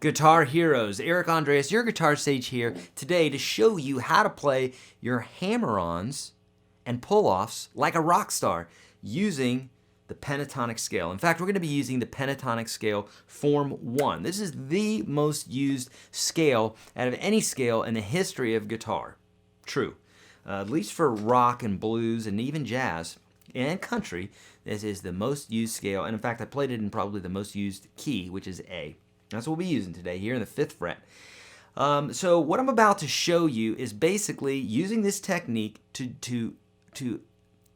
Guitar Heroes, Eric Andreas, your Guitar Sage here today to show you how to play your hammer-ons and pull-offs like a rock star using the pentatonic scale. In fact, we're going to be using the pentatonic scale Form 1. This is the most used scale out of any scale in the history of guitar. True. At least for rock and blues and even jazz and country, this is the most used scale. And in fact, I played it in probably the most used key, which is A. That's what we'll be using today here in the 5th fret. So what I'm about to show you is basically using this technique to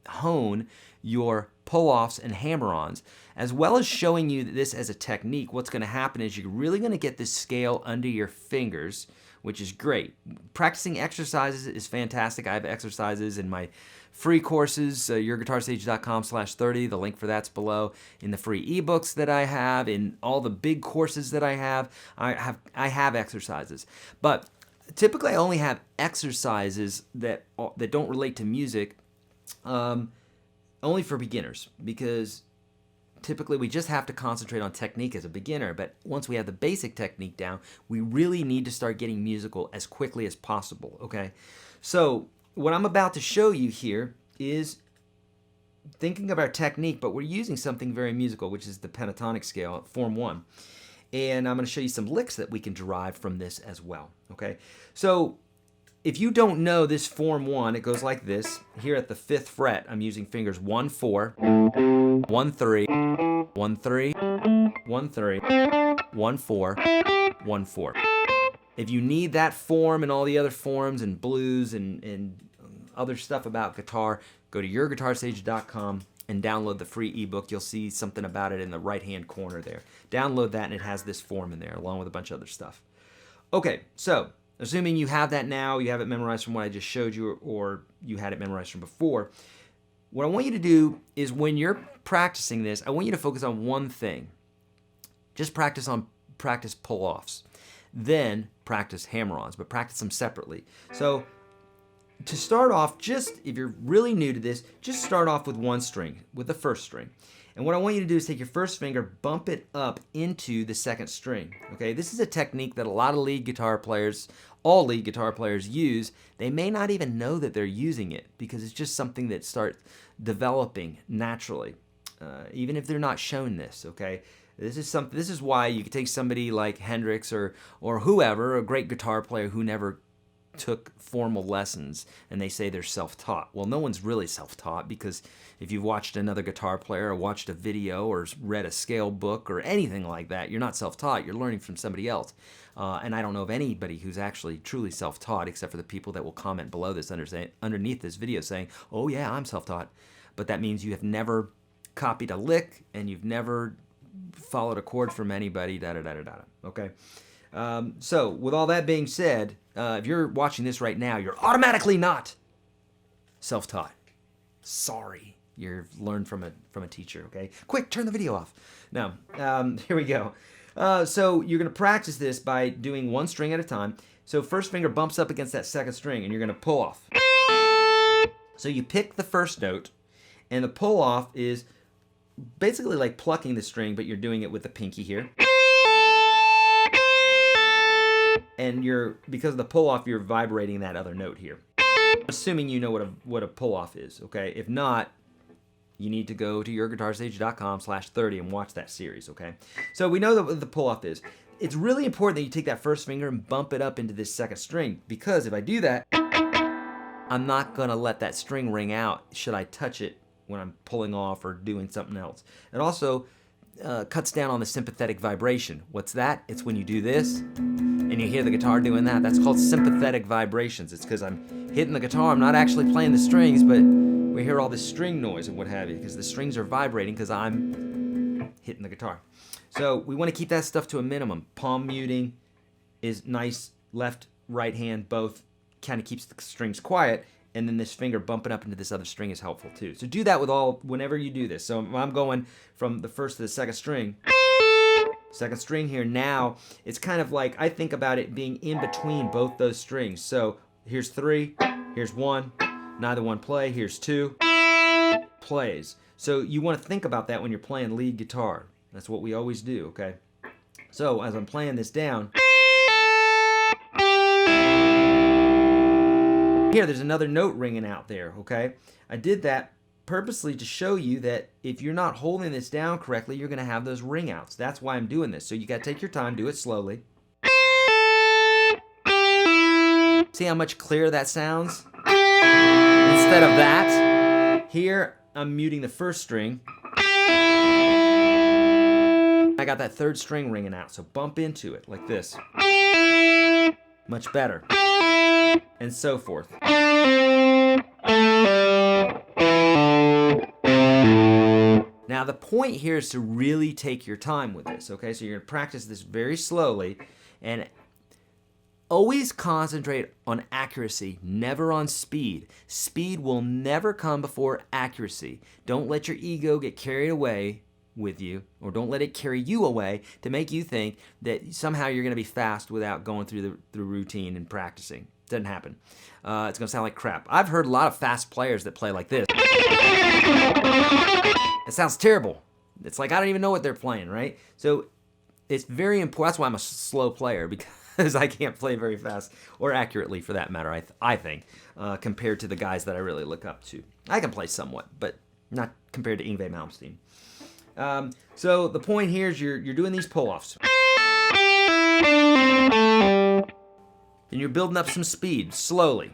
hone your pull-offs and hammer-ons, as well as showing you this as a technique. What's going to happen is you're really going to get this scale under your fingers, which is great. Practicing exercises is fantastic. I have exercises in my free courses, YourGuitarSage.com/30. The link for that's below. In the free ebooks that I have, in all the big courses that I have exercises. But typically I only have exercises that don't relate to music, only for beginners, because typically we just have to concentrate on technique as a beginner, but once we have the basic technique down, we really need to start getting musical as quickly as possible, okay? So what I'm about to show you here is thinking of our technique, but we're using something very musical, which is the pentatonic scale, Form 1. And I'm going to show you some licks that we can derive from this as well, okay? So if you don't know this Form 1, it goes like this. Here at the 5th fret, I'm using fingers 1, 4, 1, 3, 1, 3, 1, 3, 1, 4, 1, 4. If you need that form and all the other forms and blues and other stuff about guitar, go to YourGuitarSage.com and download the free ebook. You'll see something about it in the right-hand corner there. Download that and it has this form in there along with a bunch of other stuff. Okay, so assuming you have that now, you have it memorized from what I just showed you, or you had it memorized from before, what I want you to do is when you're practicing this, I want you to focus on one thing. Just practice pull-offs. Then practice hammer-ons, but practice them separately. So to start off, just if you're really new to this, just start off with one string, with the first string. And what I want you to do is take your first finger, bump it up into the second string. Okay, this is a technique that a lot of lead guitar players, all lead guitar players use. They may not even know that they're using it because it's just something that starts developing naturally, even if they're not shown this. Okay, this is why you could take somebody like Hendrix or whoever, a great guitar player who never took formal lessons, and they say they're self-taught. Well, no one's really self-taught, because if you've watched another guitar player or watched a video or read a scale book or anything like that, you're not self-taught. You're learning from somebody else. And I don't know of anybody who's actually truly self-taught, except for the people that will comment below this underneath this video saying, oh yeah, I'm self-taught. But that means you have never copied a lick and you've never followed a chord from anybody, okay? So with all that being said, if you're watching this right now, you're automatically not self-taught. Sorry, you've learned from a teacher, okay? Quick, turn the video off. Now, here we go. So you're going to practice this by doing one string at a time. So first finger bumps up against that second string, and you're going to pull off. So you pick the first note, and the pull off is basically like plucking the string, but you're doing it with the pinky here. And because of the pull-off, you're vibrating that other note here. Assuming you know what a pull-off is, okay? If not, you need to go to YourGuitarSage.com/30 and watch that series, okay? So we know what the pull-off is. It's really important that you take that first finger and bump it up into this second string, because if I do that, I'm not gonna let that string ring out should I touch it when I'm pulling off or doing something else. It also cuts down on the sympathetic vibration. What's that? It's when you do this and you hear the guitar doing that. That's called sympathetic vibrations. It's because I'm hitting the guitar. I'm not actually playing the strings, but we hear all this string noise and what have you, because the strings are vibrating because I'm hitting the guitar. So we want to keep that stuff to a minimum. Palm muting is nice. Left, right hand, both kind of keeps the strings quiet. And then this finger bumping up into this other string is helpful too. So do that whenever you do this. So I'm going from the first to the second string. Second string here. Now it's kind of like, I think about it being in between both those strings. So here's 3, here's 1, neither one play, here's 2, plays. So you want to think about that when you're playing lead guitar. That's what we always do, okay? So as I'm playing this down, here there's another note ringing out there, okay? I did that purposely to show you that if you're not holding this down correctly, you're gonna have those ring outs. That's why I'm doing this. So you gotta take your time, do it slowly. See how much clearer that sounds? Instead of that, here I'm muting the first string. I got that third string ringing out, so bump into it like this. Much better. And so forth. Now the point here is to really take your time with this, okay? So you're gonna practice this very slowly and always concentrate on accuracy, never on speed. Speed will never come before accuracy. Don't let your ego get carried away with you, or don't let it carry you away to make you think that somehow you're gonna be fast without going through the routine and practicing. Doesn't happen. It's gonna sound like crap. I've heard a lot of fast players that play like this. It sounds terrible. It's like I don't even know what they're playing, right? So it's very important. That's why I'm a slow player, because I can't play very fast or accurately, for that matter. I think compared to the guys that I really look up to. I can play somewhat, but not compared to Yngwie Malmsteen. So the point here is you're doing these pull-offs. And you're building up some speed, slowly.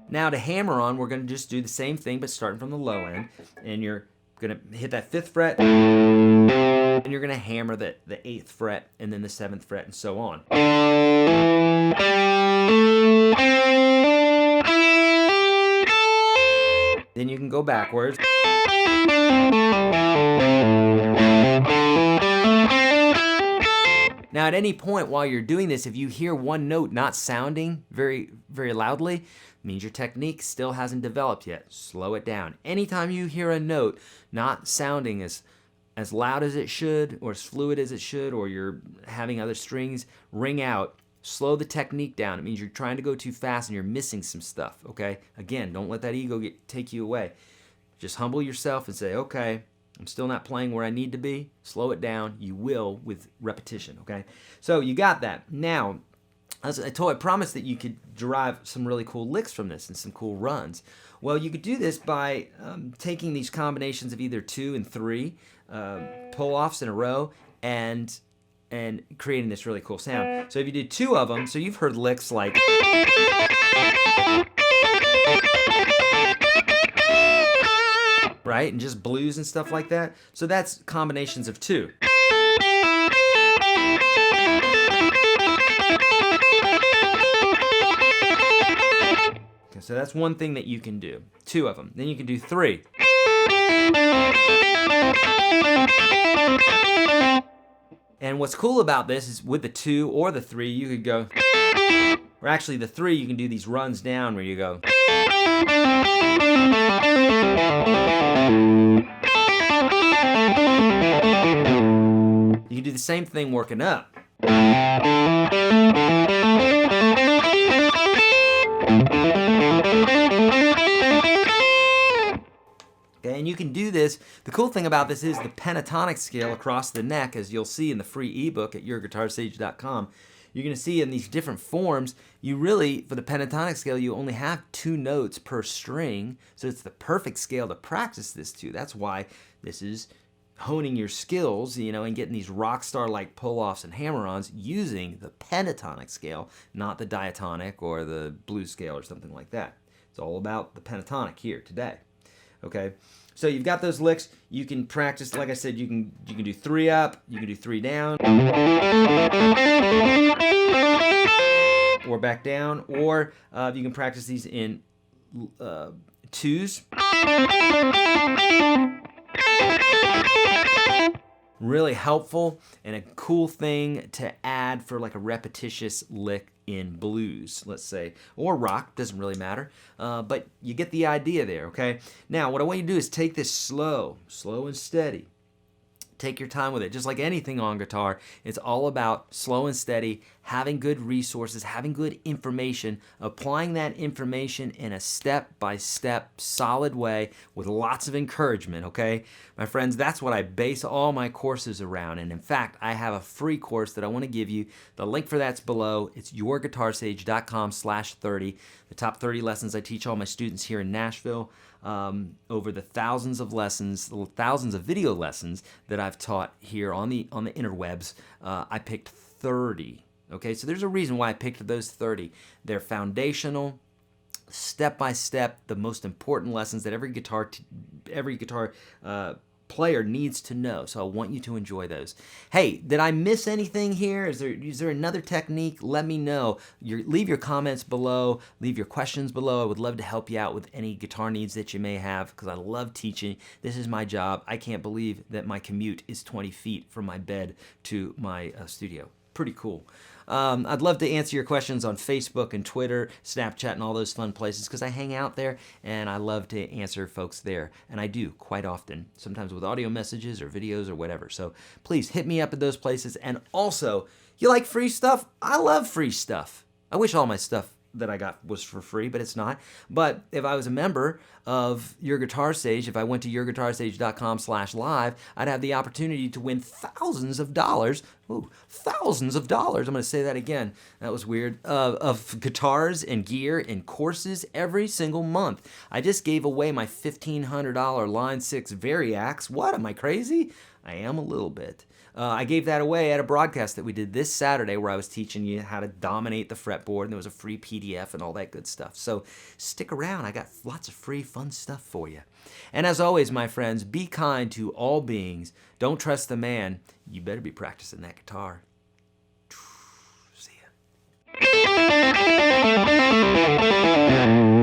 Now to hammer on, we're gonna just do the same thing, but starting from the low end. And you're gonna hit that 5th fret, and you're gonna hammer the 8th fret, and then the 7th fret, and so on. Then you can go backwards. Now at any point while you're doing this, if you hear one note not sounding very, very loudly, it means your technique still hasn't developed yet. Slow it down. Anytime you hear a note not sounding as loud as it should, or as fluid as it should, or you're having other strings ring out, slow the technique down. It means you're trying to go too fast and you're missing some stuff, okay? Again, don't let that ego take you away. Just humble yourself and say, okay, I'm still not playing where I need to be. Slow it down. You will with repetition, okay? So you got that. Now, as I promised that you could derive some really cool licks from this and some cool runs. Well, you could do this by taking these combinations of either 2 and 3 pull-offs in a row and creating this really cool sound. So if you do 2 of them, so you've heard licks like... right? And just blues and stuff like that. So that's combinations of 2. Okay, so that's one thing that you can do. 2 of them. Then you can do 3. And what's cool about this is with the 2 or the 3, you could go... or actually the 3, you can do these runs down where you go... You can do the same thing working up. Okay, and you can do this. The cool thing about this is the pentatonic scale across the neck, as you'll see in the free ebook at YourGuitarSage.com. You're going to see in these different forms, you really, for the pentatonic scale, you only have 2 notes per string, so it's the perfect scale to practice this to. That's why this is honing your skills, you know, and getting these rock star-like pull-offs and hammer-ons using the pentatonic scale, not the diatonic or the blues scale or something like that. It's all about the pentatonic here today. Okay, so you've got those licks. You can practice, like I said, you can do 3 up, you can do 3 down, or back down, or you can practice these in 2s. Really helpful and a cool thing to add for like a repetitious lick in blues, let's say, or rock, doesn't really matter, but you get the idea there, okay? Now, what I want you to do is take this slow and steady. Take your time with it. Just like anything on guitar, it's all about slow and steady, having good resources, having good information, applying that information in a step-by-step, solid way with lots of encouragement, okay? My friends, that's what I base all my courses around. And in fact, I have a free course that I want to give you. The link for that's below. It's YourGuitarSage.com/30. The top 30 lessons I teach all my students here in Nashville. Over the thousands of lessons, thousands of video lessons that I've taught here on the interwebs, I picked 30. Okay, so there's a reason why I picked those 30. They're foundational, step by step, the most important lessons that every guitar player needs to know. So I want you to enjoy those. Hey, did I miss anything here? Is there another technique? Let me know. Leave your comments below. Leave your questions below. I would love to help you out with any guitar needs that you may have because I love teaching. This is my job. I can't believe that my commute is 20 feet from my bed to my studio. Pretty cool. I'd love to answer your questions on Facebook and Twitter, Snapchat, and all those fun places because I hang out there and I love to answer folks there. And I do quite often, sometimes with audio messages or videos or whatever. So please hit me up at those places. And also, you like free stuff? I love free stuff. I wish all my stuff that I got was for free, but it's not. But if I was a member of Your Guitar Sage, if I went to YourGuitarSage.com/live, I'd have the opportunity to win thousands of dollars. Ooh, thousands of dollars. I'm going to say that again. That was weird. Of guitars and gear and courses every single month. I just gave away my $1,500 Line 6 Variax. What? Am I crazy? I am a little bit. I gave that away at a broadcast that we did this Saturday where I was teaching you how to dominate the fretboard, and there was a free PDF and all that good stuff. So stick around. I got lots of free fun stuff for you. And as always, my friends, be kind to all beings. Don't trust the man. You better be practicing that guitar. See ya.